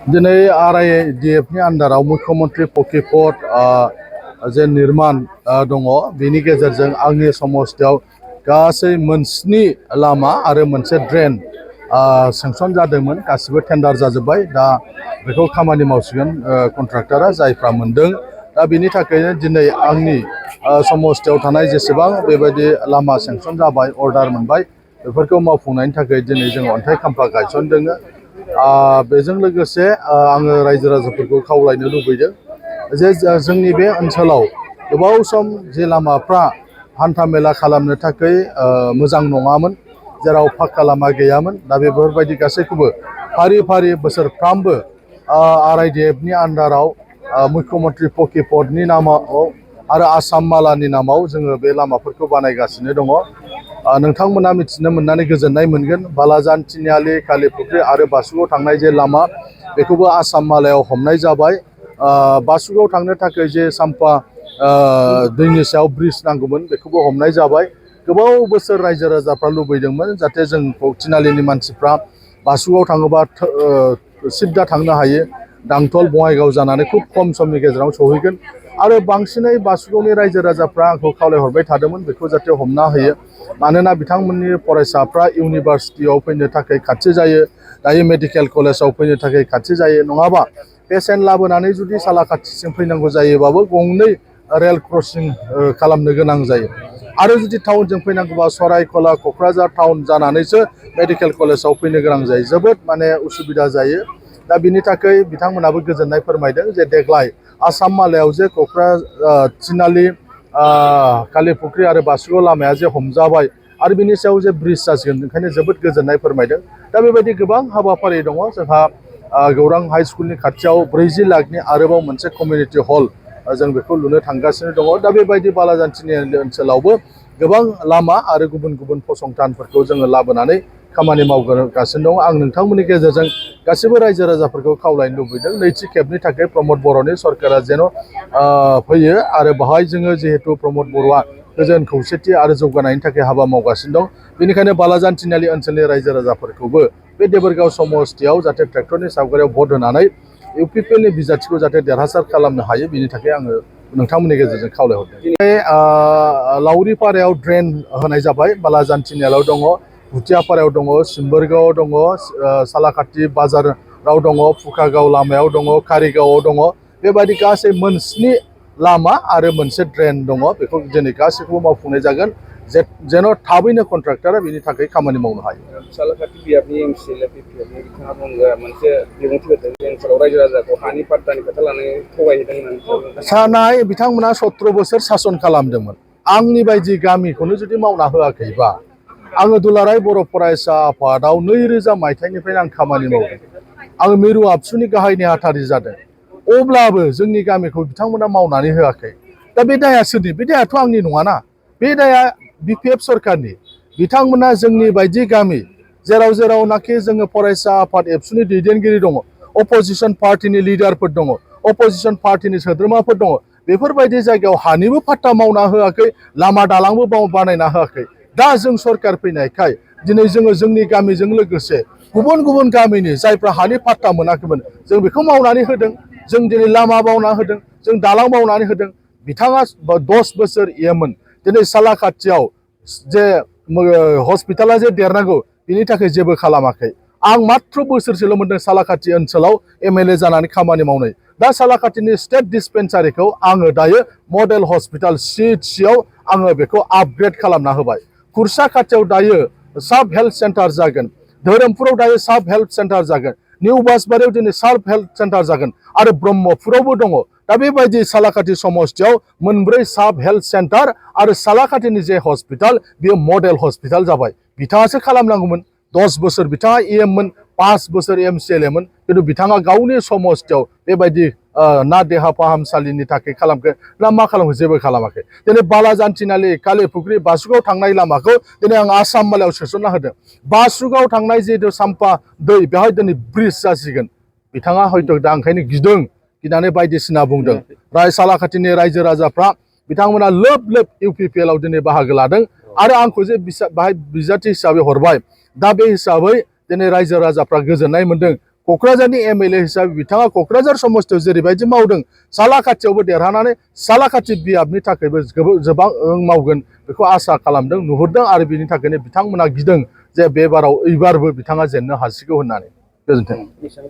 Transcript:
दिनै आरआइडिएफनि आन्दाराव मुख्यमन्त्रि पकिपट जे निर्माण दङ बेनि गेजेरजों आंनि समस्थियाव गासै मोनस्नि लामा आरो मोनसे ड्रेन सेंसन जादोंमोन गासिबो टेन्डार जाजोब्बाय दा बेखौ खामानि मावसिगोन कन्ट्राक्टरा जायफ्रा मोनदों दा बेनि थाखायनो दिनै आंनि समस्थियाव थानाय जेसेबां बेबायदि लामा सेंसन जाबाय अर्डार मोनबाय बेफोरखौ मावफुंनायनि थाखाय दिनै जों अन्थाइ खाम्फा गायसनदों बेजों लोगोसे आङो रायजो राजाफोरखौ खावलायनो लुबैदों जे जोंनि बे ओनसोलाव गोबाव सम जे लामाफ्रा हान्था मेला खालामनो थाखाय मोजां नङामोन जेराव पाक्का लामा गैयामोन दा बेफोरबायदि गासैखौबो फारि फारि बोसोरफ्रामबो आरआइडिएफनि आन्दाराव मुख्यमन्त्रि पकिपटनि नामाव आरो आसाम मालानि नामाव जोङो बे लामाफोरखौ बानायगासिनो दङ नोंथांमोना मिथिनो मोननानै गोजोननाय मोनगोन बालाजान तिनिआलि कालीपुख्रि आरो बासुगाव थांनाय जे लामा बेखौबो आसाम मालायाव हमनाय जाबाय बासुगाव थांनो थाखाय जे साम्फा दैनि सायाव ब्रिज नांगौमोन बेखौबो हमनाय जाबाय गोबाव बोसोर रायजो राजाफ्रा लुबैदोंमोन जाहाथे जों तिनिआलिनि मानसिफ्रा बासुगाव थाङोबा सिद्दा थांनो हायो दांथल बङाइगाव जानानै खुब खम समनि गेजेराव सहैगोन आरो बांसिनै बासुगावनि रायजो राजाफ्रा आंखौ खावलायहरबाय थादोंमोन बेखौ जाहाथे हमना होयो मानोना बिथांमोननि फरायसाफ्रा इउनिभार्सिटियाव फैनो थाखाय खाथि जायो दायो मेडिकेल कलेजाव फैनो थाखाय खाथि जायो नङाबा पेसेन्ट लाबोनानै जुदि सालाकाथिसिम फैनांगौ जायोबाबो गंनै रेल क्रसिं खालामनो गोनां जायो आरो जुदि टाउनजों फैनांगौबा सरायखला क'क्राझार टाउन जानानैसो मेडिकेल कलेजाव फैनो गोनां जायो जोबोद माने उसुबिदा जायो दा बिनि थाखाय बिथांमोनाबो गोजोननाय फोरमायदों जे देग्लाय आसाम मालायाव जे तिनिआलि कालीपुख्रि आरो बासुगाव लामाया जे हमजाबाय आरो बिनि सायाव जे ब्रिज जासिगोन ओंखायनो जोबोद गोजोननाय फोरमायदों दा बेबायदि गोबां हाबाफारि दङ जोंहा गौरां हाई स्कुलनि खाथियाव 40 लाखनि आरोबाव मोनसे कमिउनिटि हल जों बेखौ लुनो थांगासिनो दङ दा बेबायदि बालाजान तिनिआलि ओनसोलावबो गोबां लामा आरो गुबुन गुबुन फसंथानफोरखौ जोङो लाबोनानै खामानि मावगासिनो दङ आं नोंथांमोननि गेजेरजों गासैबो रायजो राजाफोरखौ खावलायनो लुबैदों नैथि खेबनि थाखाय प्रमद बर'नि सरकारा जेन' फैयो आरो बाहाय जोङो जिहेतु प्रमद बर'आ गोजोन खौसेथि आरो जौगानायनि थाखाय हाबा मावगासिनो दं बेनिखायनो बालाजान तिनिआलि ओनसोलनि रायजो राजाफोरखौबो बे देबोरगाव समस्थियाव जाहाथे ट्रेक्टरनि सावगारियाव भट होनानै इउपिपिएलनि बिजाथिखौ जाहाथे देरहासार खालामनो हायो बिनि थाखाय आङो नोंथांमोननि गेजेरजों खावलायहरदों दिनै लावरिपारायाव ड्रेन होनाय जाबाय बालाजान तिनिआलियाव दङ भुटियापारायाव दङ सिम्बोरगावआव दङ सालाकाथि बाजाराव दङ फुकागाव लामायाव दङ कारिगावआव दङ बेबायदि गासै मोनस्नि लामा आरो मोनसे ड्रेन दङ बेखौ दिनै गासैखौबो मावफुंनाय जागोन जेन' थाबैनो कन्ट्राक्टरा बेनि थाखाय खामानि मावनो हायो सालाकाथि बियाबनि एमसिएल बिपिएफनि बिथाङा बुङो मोनसे बिबुंथि होदों ओनसोलाव रायजो राजाखौ हानि पाट्टानि खोथा लानानै थगायहैदों होननानै सानाय बिथांमोना 17 बोसोर सासन खालामदोंमोन आंनि बायदि गामिखौनो जुदि मावना होआखैबा आङो दुलाराय बर' फरायसा आफादाव 2000 मायथाइनिफ्रायनो आं खामानि मावदों आङो मिरु आबसुनि गाहाय नेहाथारि जादों अब्लाबो जोंनि गामिखौ बिथांमोना मावनानै होआखै दा बे दाया सोरनि बे दायाथ' आंनि नङाना बे दाया बिपिएफ सरकारनि बिथांमोना जोंनि बायदि गामि जेराव जेरावनाखि जोङो फरायसा आफाद एबसुनि दैदेनगिरि दङ अपोजिसन पार्टिनि लिडारफोर दङ अपोजिसन पार्टिनि सोद्रोमाफोर दङ बेफोरबायदि जायगायाव हानिबो पाट्टा मावना होआखै लामा दालांबो बानायना होआखै दा जों सरकार फैनायखाय दिनै जोङो जोंनि गामिजों लोगोसे गुबुन गुबुन गामिनि जायफ्रा हानि पाट्टा मोनाखैमोन जों बेखौ मावनानै होदों जों दिनै लामा मावना होदों जों दालां मावनानै होदों बिथाङा 10 बोसोर एमोन दिनै सालाकाथियाव जे हस्पिटाला जे देरनांगौ बिनि थाखाय जेबो खालामाखै आं मात्र बोसोरसेल' मोनदों सालाकाथि ओनसोलाव एमएलए जानानै खामानि मावनाय दा सालाकाथिनि स्टेट डिस्पेन्सारिखौ आङो दायो मडेल हस्पिटाल सिआव आङो बेखौ आपग्रेड खालामना होबाय खुरसा खाथियाव दायो साब हेल्थ सेन्टार जागोन धोरोमपुराव दायो साब हेल्थ सेन्टार जागोन निउ बासबारियाव दिनै साब हेल्थ सेन्टार जागोन आरो ब्रह्मपुरावबो दङ दा बेबायदि सालाकाथि समस्थियाव मोनब्रै साब हेल्थ सेन्टार आरो सालाकाथिनि जे हस्पिटाल बेयो मडेल हस्पिटाल जाबाय बिथाङासो खालामनांगौमोन 10 बोसोर बिथाङा एममोन 5 बोसोर एमसिएलएमोन खिन्थु बिथाङा गावनि समस्थियाव बेबायदि ना देहा फाहामसालिनि थाखाय खालामखो ना मा खालामखो जेबो खालामाखै दिनै बालाजान तिनिआलि कालीपुख्रि बासुगाव थांनाय लामाखौ दिनै आं आसाम मालायाव सोसनना होदों बासुगाव थांनाय जिहेतु साम्फा दै बेवहाय दिनै ब्रिज जासिगोन बिथाङा हयथ' दा ओंखायनो गिनानै बायदिसिना बुंदों सालाकाथिनि रायजो राजाफ्रा बिथांमोना लोब लोब इउपिपिएलआव दिनै बाहागो लादों आरो आंखौ जे बाहाय बिजाथि हिसाबै हरबाय दा बे हिसाबै दिनै रायजो राजाफ्रा गोजोननाय मोनदों क'क्राझारनि MLA हिसाबै बिथाङा क'क्राझार समस्तियाव जेरैबायदि मावदों सालाकाथियावबो देरहानानै सालाकाथि बियाबनि थाखायबो गोबां मावगोन बेखौ आसा खालामदों नुहुरदों आरो बिनि थाखायनो बिथांमोना गिदों जे एबारबो बिथाङा जेननो हासिगौ होननानै। गोजोन्थों।